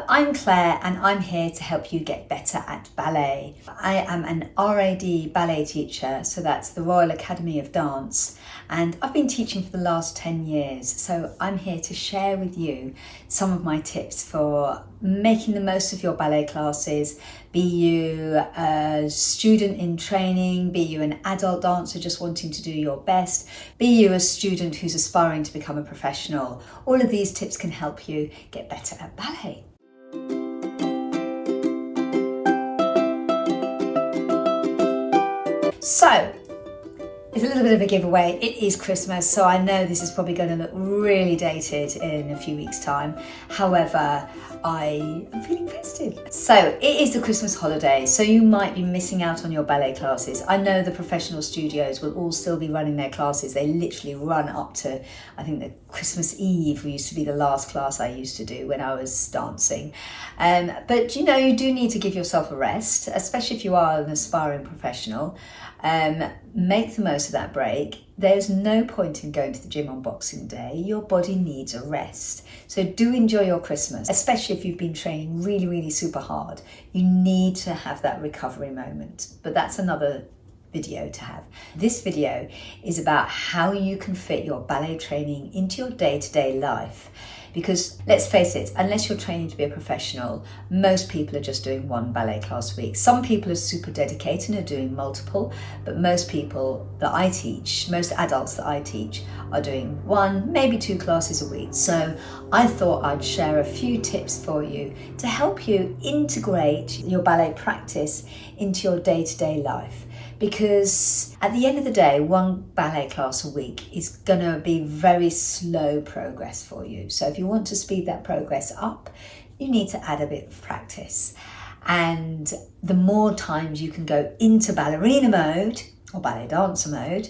I'm Claire and I'm here to help you get better at ballet. I am an RAD ballet teacher, so that's the Royal Academy of Dance, and I've been teaching for the last 10 years. So I'm here to share with you some of my tips for making the most of your ballet classes, be you a student in training, be you an adult dancer just wanting to do your best, be you a student who's aspiring to become a professional. All of these tips can help you get better at ballet. So, it's a little bit of a giveaway. It is Christmas, so I know this is probably going to look really dated in a few weeks' time. However, I am feeling festive. So it is the Christmas holiday, so you might be missing out on your ballet classes. I know the professional studios will all still be running their classes. They literally run up to, I think, the Christmas Eve used to be the last class I used to do when I was dancing. But you know, you do need to give yourself a rest, especially if you are an aspiring professional. Make the most of that break. There's no point in going to the gym on Boxing Day. Your body needs a rest. So do enjoy your Christmas, especially if you've been training really, really super hard. You need to have that recovery moment, but that's another video to have. This video is about how you can fit your ballet training into your day-to-day life. Because let's face it, unless you're training to be a professional, most people are just doing one ballet class a week. Some people are super dedicated and are doing multiple, but most people that I teach, most adults that I teach, are doing one, maybe two classes a week. So I thought I'd share a few tips for you to help you integrate your ballet practice into your day-to-day life. Because at the end of the day, one ballet class a week is going to be very slow progress for you. So if you want to speed that progress up, you need to add a bit of practice. And the more times you can go into ballerina mode or ballet dancer mode,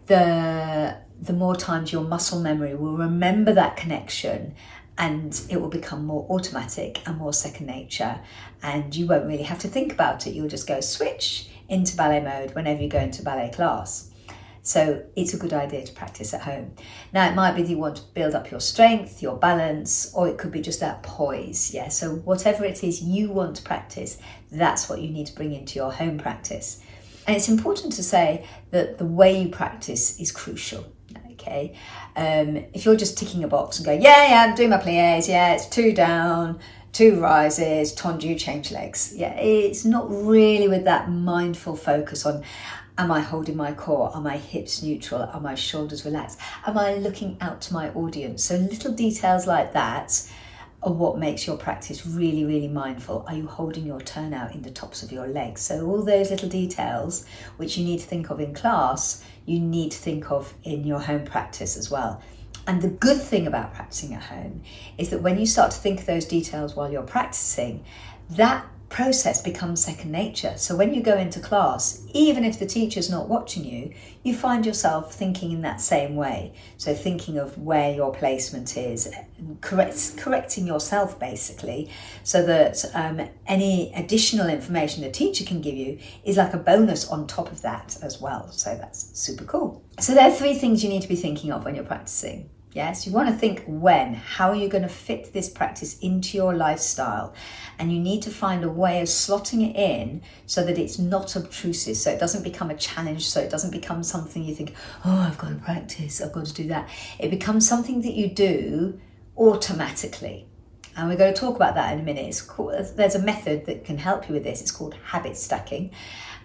the more times your muscle memory will remember that connection, and it will become more automatic and more second nature. And you won't really have to think about it. You'll just go switch into ballet mode whenever you go into ballet class. So it's a good idea to practice at home. Now, it might be that you want to build up your strength, your balance, or it could be just that poise. Yeah, so whatever it is you want to practice, that's what you need to bring into your home practice. And it's important to say that the way you practice is crucial. Okay, if you're just ticking a box and going, yeah, I'm doing my pliés, yeah, it's 2 down, 2 rises, tendu, change legs. Yeah, it's not really with that mindful focus on, am I holding my core? Are my hips neutral? Are my shoulders relaxed? Am I looking out to my audience? So little details like that are what makes your practice really, really mindful. Are you holding your turnout in the tops of your legs? So all those little details which you need to think of in class, you need to think of in your home practice as well. And the good thing about practicing at home is that when you start to think of those details while you're practicing, that process becomes second nature. So when you go into class, even if the teacher's not watching you, you find yourself thinking in that same way. So thinking of where your placement is, correcting yourself basically, so that any additional information the teacher can give you is like a bonus on top of that as well. So that's super cool. So there are 3 things you need to be thinking of when you're practicing. Yes, you want to think when, how are you going to fit this practice into your lifestyle? And you need to find a way of slotting it in so that it's not obtrusive, so it doesn't become a challenge, so it doesn't become something you think, oh, I've got to practice, I've got to do that. It becomes something that you do automatically. And we're going to talk about that in a minute. There's a method that can help you with this. It's called habit stacking.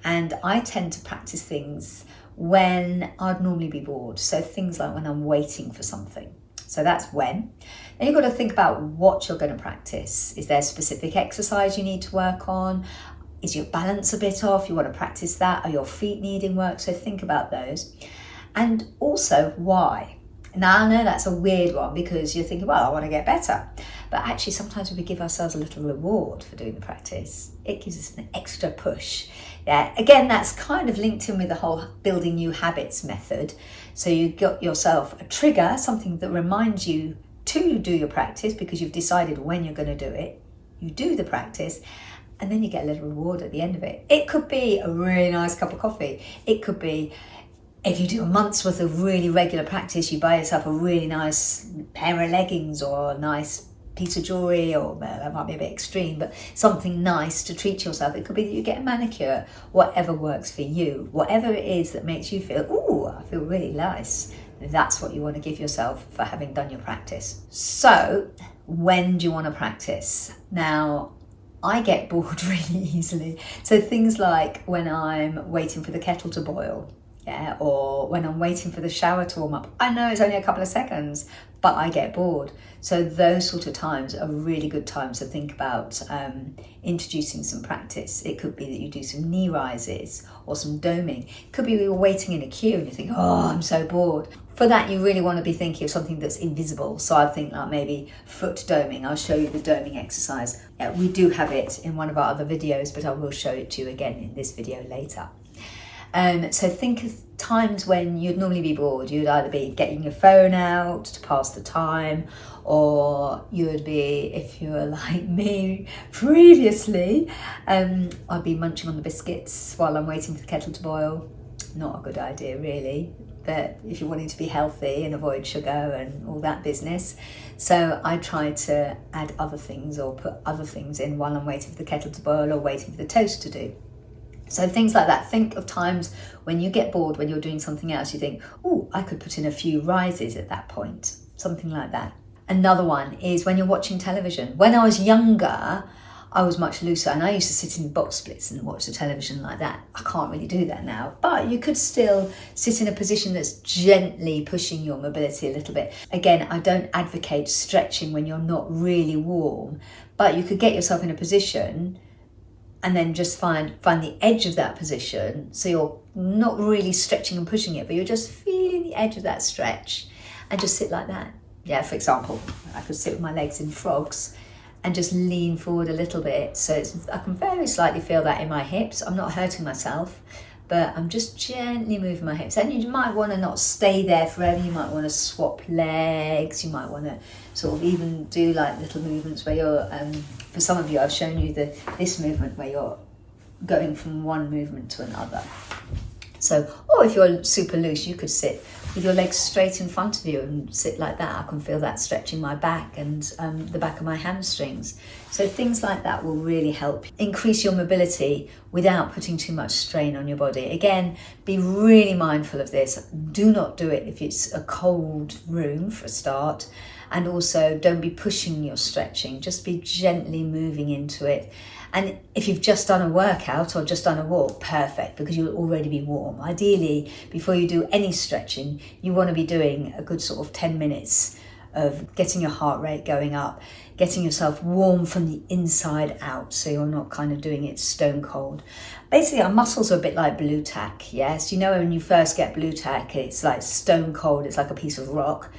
And I tend to practice things when I'd normally be bored. So things like when I'm waiting for something. So that's when. Then you've got to think about what you're going to practice. Is there a specific exercise you need to work on? Is your balance a bit off? You want to practice that? Are your feet needing work? So think about those. And also why. Now I know that's a weird one because you're thinking, well, I want to get better. But actually sometimes we give ourselves a little reward for doing the practice. It gives us an extra push. Yeah, again, that's kind of linked in with the whole building new habits method. So you've got yourself a trigger, something that reminds you to do your practice because you've decided when you're going to do it. You do the practice and then you get a little reward at the end of it. It could be a really nice cup of coffee. It could be, if you do a month's worth of really regular practice, you buy yourself a really nice pair of leggings or a nice piece of jewellery, or that might be a bit extreme, but something nice to treat yourself. It could be that you get a manicure, whatever works for you, whatever it is that makes you feel, ooh, I feel really nice. That's what you want to give yourself for having done your practice. So when do you want to practice? Now, I get bored really easily. So things like when I'm waiting for the kettle to boil, yeah, or when I'm waiting for the shower to warm up. I know it's only a couple of seconds, but I get bored. So those sort of times are really good times to think about introducing some practice. It could be that you do some knee rises or some doming. It could be you're waiting in a queue and you think, oh, I'm so bored. For that, you really want to be thinking of something that's invisible. So I think like maybe foot doming. I'll show you the doming exercise. Yeah, we do have it in one of our other videos, but I will show it to you again in this video later. So think of times when you'd normally be bored. You'd either be getting your phone out to pass the time, or you would be, if you were like me previously, I'd be munching on the biscuits while I'm waiting for the kettle to boil. Not a good idea really, but if you're wanting to be healthy and avoid sugar and all that business. So I try to add other things or put other things in while I'm waiting for the kettle to boil or waiting for the toast to do. So things like that. Think of times when you get bored, when you're doing something else, you think, oh, I could put in a few rises at that point, something like that. Another one is when you're watching television. When I was younger, I was much looser and I used to sit in box splits and watch the television like that. I can't really do that now, but you could still sit in a position that's gently pushing your mobility a little bit. Again, I don't advocate stretching when you're not really warm, but you could get yourself in a position and then just find the edge of that position, so you're not really stretching and pushing it, but you're just feeling the edge of that stretch, and just sit like that. Yeah, for example, I could sit with my legs in frogs and just lean forward a little bit, so I can very slightly feel that in my hips. I'm not hurting myself, but I'm just gently moving my hips. And you might want to not stay there forever. You might want to swap legs. You might want to sort of even do like little movements where you're, for some of you, I've shown you this movement where you're going from one movement to another. So, or if you're super loose, you could sit with your legs straight in front of you and sit like that. I can feel that stretching my back and the back of my hamstrings. So things like that will really help increase your mobility without putting too much strain on your body. Again, be really mindful of this. Do not do it if it's a cold room for a start. And also don't be pushing your stretching, just be gently moving into it. And if you've just done a workout or just done a walk, perfect, because you'll already be warm. Ideally, before you do any stretching, you want to be doing a good sort of 10 minutes of getting your heart rate going up, getting yourself warm from the inside out, so you're not kind of doing it stone cold. Basically, our muscles are a bit like blue tack, yes? You know when you first get blue tack, it's like stone cold, it's like a piece of rock.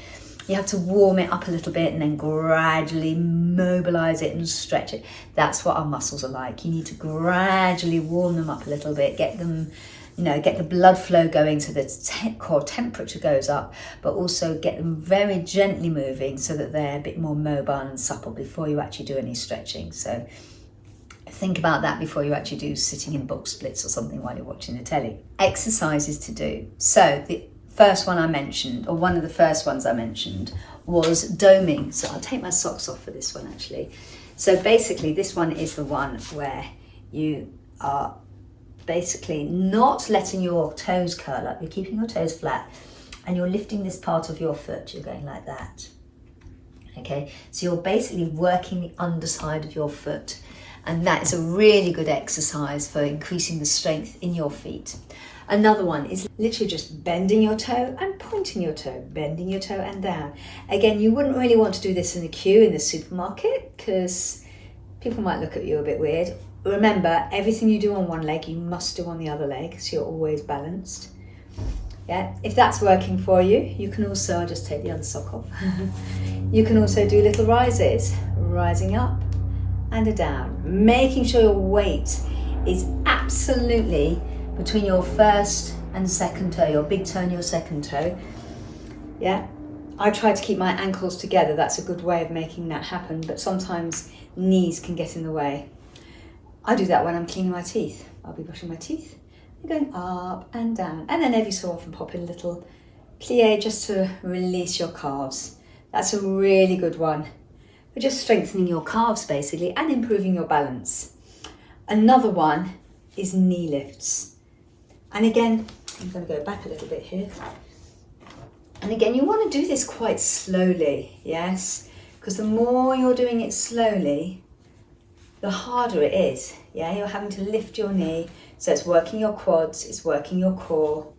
You have to warm it up a little bit and then gradually mobilize it and stretch it. That's what our muscles are like. You need to gradually warm them up a little bit, get them, get the blood flow going so the core temperature goes up, but also get them very gently moving so that they're a bit more mobile and supple before you actually do any stretching. So think about that before you actually do sitting in box splits or something while you're watching the telly. Exercises to do. So the first one I mentioned, or one of the first ones I mentioned, was doming. So I'll take my socks off for this one actually. So basically this one is the one where you are basically not letting your toes curl up. You're keeping your toes flat and you're lifting this part of your foot. You're going like that. Okay, so you're basically working the underside of your foot. And that is a really good exercise for increasing the strength in your feet. Another one is literally just bending your toe and pointing your toe, bending your toe and down. Again, you wouldn't really want to do this in a queue in the supermarket because people might look at you a bit weird. Remember, everything you do on one leg, you must do on the other leg, so you're always balanced. Yeah, if that's working for you, you can also, I'll just take the other sock off. You can also do little rises, rising up and a down, making sure your weight is absolutely between your first and second toe, your big toe and your second toe. Yeah, I try to keep my ankles together. That's a good way of making that happen, but sometimes knees can get in the way. I do that when I'm cleaning my teeth. I'll be brushing my teeth, going up and down, and then every so often pop in a little plie just to release your calves. That's a really good one We're just strengthening your calves basically and improving your balance. Another one is knee lifts. And again, I'm going to go back a little bit here. And again, you want to do this quite slowly, yes? Because the more you're doing it slowly, the harder it is. Yeah, you're having to lift your knee. So it's working your quads, it's working your core,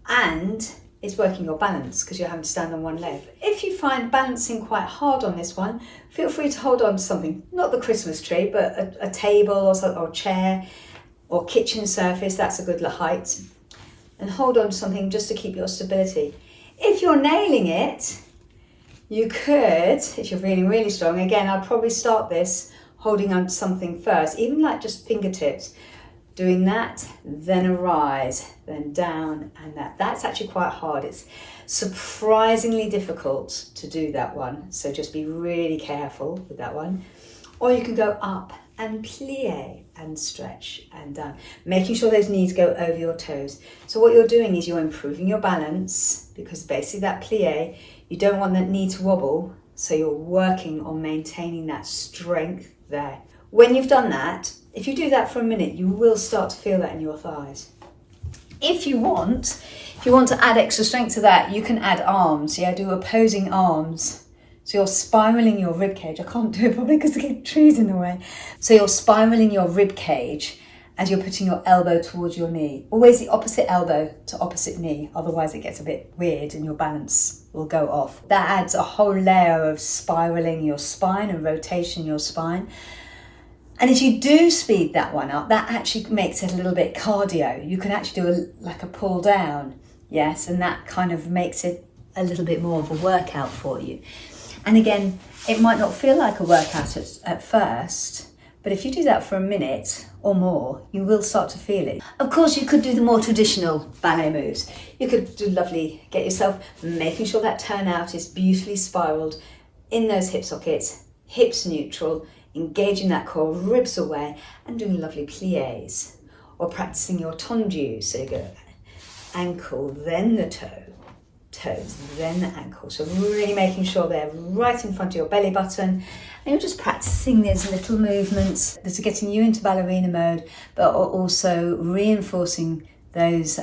and it's working your balance because you're having to stand on one leg. If you find balancing quite hard on this one, feel free to hold on to something, not the Christmas tree, but a table or chair or kitchen surface, that's a good height. And hold on to something just to keep your stability. If you're nailing it, you could, if you're feeling really strong, again, I'll probably start this holding on to something first, even like just fingertips. Doing that, then a rise, then down, and that. That's actually quite hard. It's surprisingly difficult to do that one. So just be really careful with that one. Or you can go up and plie and stretch and down, making sure those knees go over your toes. So what you're doing is you're improving your balance, because basically that plie, you don't want that knee to wobble. So you're working on maintaining that strength there. When you've done that, if you do that for a minute, you will start to feel that in your thighs. If you want to add extra strength to that, you can add arms. Yeah, do opposing arms. So you're spiraling your rib cage. I can't do it probably because the tree's in the way. So you're spiraling your rib cage as you're putting your elbow towards your knee. Always the opposite elbow to opposite knee. Otherwise it gets a bit weird and your balance will go off. That adds a whole layer of spiraling your spine and rotation your spine. And if you do speed that one up, that actually makes it a little bit cardio. You can actually do a pull down, yes, and that kind of makes it a little bit more of a workout for you. And again, it might not feel like a workout at first, but if you do that for a minute or more, you will start to feel it. Of course, you could do the more traditional ballet moves. You could do get yourself, making sure that turnout is beautifully spiraled in those hip sockets, hips neutral, engaging that core, ribs away, and doing lovely plies. Or practicing your tendus, so you go ankle, then the toe, toes, then the ankle. So really making sure they're right in front of your belly button. And you're just practicing these little movements that are getting you into ballerina mode, but are also reinforcing those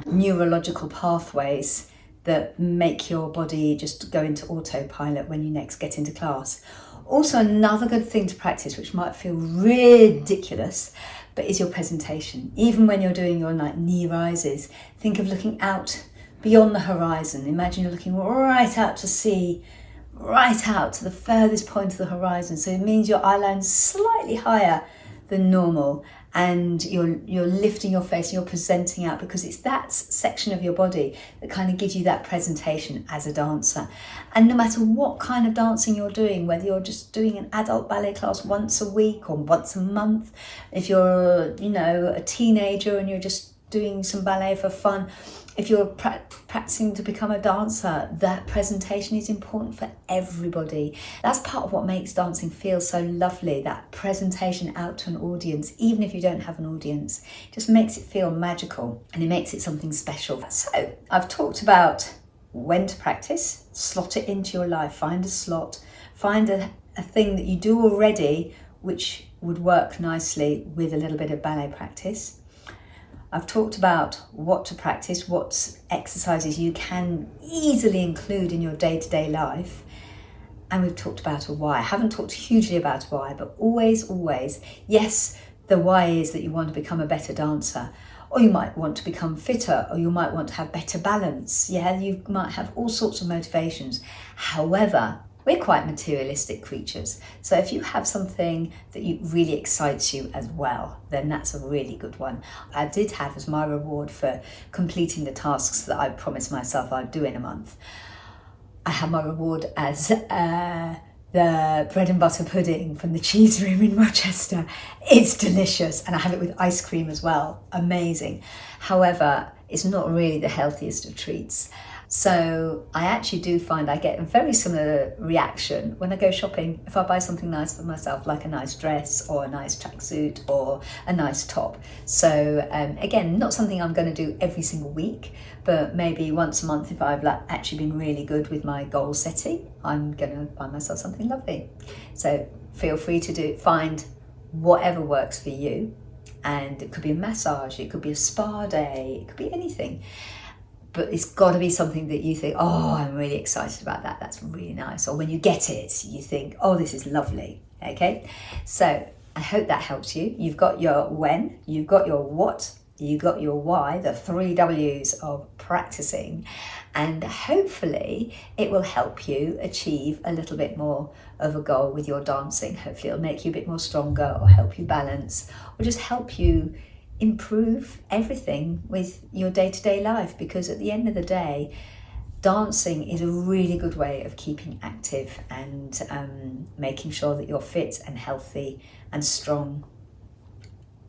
neurological pathways that make your body just go into autopilot when you next get into class. Also, another good thing to practice, which might feel ridiculous, but is your presentation. Even when you're doing your knee rises, think of looking out beyond the horizon. Imagine you're looking right out to sea, right out to the furthest point of the horizon. So it means your eye line's slightly higher than normal, and you're lifting your face and you're presenting out, because it's that section of your body that kind of gives you that presentation as a dancer. And no matter what kind of dancing you're doing, whether you're just doing an adult ballet class once a week or once a month, if you're a teenager and you're just doing some ballet for fun, if you're practicing to become a dancer, that presentation is important for everybody. That's part of what makes dancing feel so lovely, that presentation out to an audience, even if you don't have an audience. It just makes it feel magical and it makes it something special. So I've talked about when to practice, slot it into your life, find a slot, find a thing that you do already which would work nicely with a little bit of ballet practice. I've talked about what to practice, what exercises you can easily include in your day-to-day life. And we've talked about a why. I haven't talked hugely about why, but always, yes, the why is that you want to become a better dancer, or you might want to become fitter, or you might want to have better balance. Yeah, you might have all sorts of motivations. However, we're quite materialistic creatures. So if you have something that really excites you as well, then that's a really good one. I did have as my reward for completing the tasks that I promised myself I'd do in a month. I had my reward as the bread and butter pudding from the cheese room in Rochester. It's delicious, and I have it with ice cream as well. Amazing. However, it's not really the healthiest of treats. So I actually do find I get a very similar reaction when I go shopping. If I buy something nice for myself, like a nice dress or a nice tracksuit or a nice top. So again, not something I'm going to do every single week, but maybe once a month if I've actually been really good with my goal setting, I'm going to buy myself something lovely. So feel free to find whatever works for you. And it could be a massage, it could be a spa day, it could be anything. But it's got to be something that you think, oh, I'm really excited about that. That's really nice. Or when you get it, you think, oh, this is lovely. Okay. So I hope that helps you. You've got your when, you've got your what, you've got your why, the 3 W's of practicing. And hopefully it will help you achieve a little bit more of a goal with your dancing. Hopefully it'll make you a bit more stronger or help you balance or just help you improve everything with your day-to-day life, because at the end of the day, dancing is a really good way of keeping active and making sure that you're fit and healthy and strong,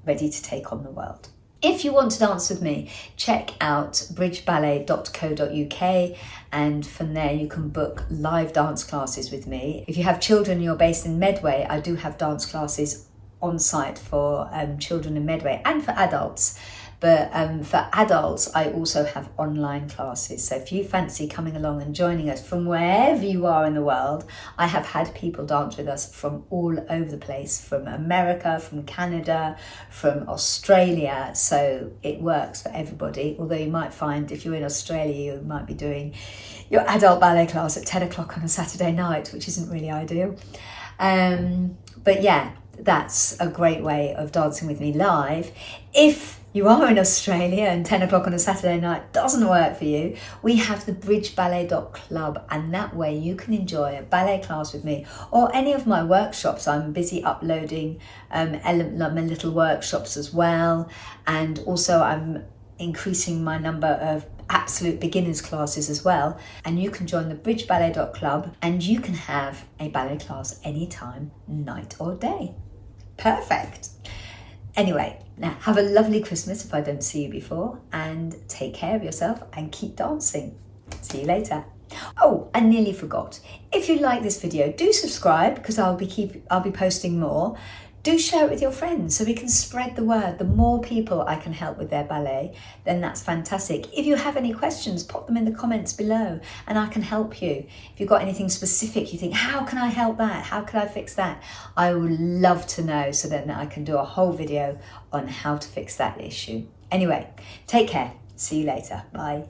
ready to take on the world. If you want to dance with me, check out bridgeballet.co.uk, and from there you can book live dance classes with me. If you have children and you're based in Medway, I do have dance classes on site for children in Medway and for adults. But for adults, I also have online classes. So if you fancy coming along and joining us from wherever you are in the world, I have had people dance with us from all over the place, from America, from Canada, from Australia. So it works for everybody. Although you might find if you're in Australia, you might be doing your adult ballet class at 10 o'clock on a Saturday night, which isn't really ideal. But yeah, that's a great way of dancing with me live. If you are in Australia and 10 o'clock on a Saturday night doesn't work for you, we have the bridgeballet.club, and that way you can enjoy a ballet class with me or any of my workshops. I'm busy uploading my little workshops as well, and also I'm increasing my number of absolute beginners classes as well, and you can join the bridgeballet.club and you can have a ballet class anytime, night or day. Perfect. Anyway, now have a lovely Christmas if I don't see you before, and take care of yourself and keep dancing. See you later. Oh, I nearly forgot. If you like this video, do subscribe, because I'll be posting more. Do share it with your friends so we can spread the word. The more people I can help with their ballet, then that's fantastic. If you have any questions, pop them in the comments below and I can help you. If you've got anything specific, you think, how can I help that? How can I fix that? I would love to know, so then I can do a whole video on how to fix that issue. Anyway, take care. See you later. Bye.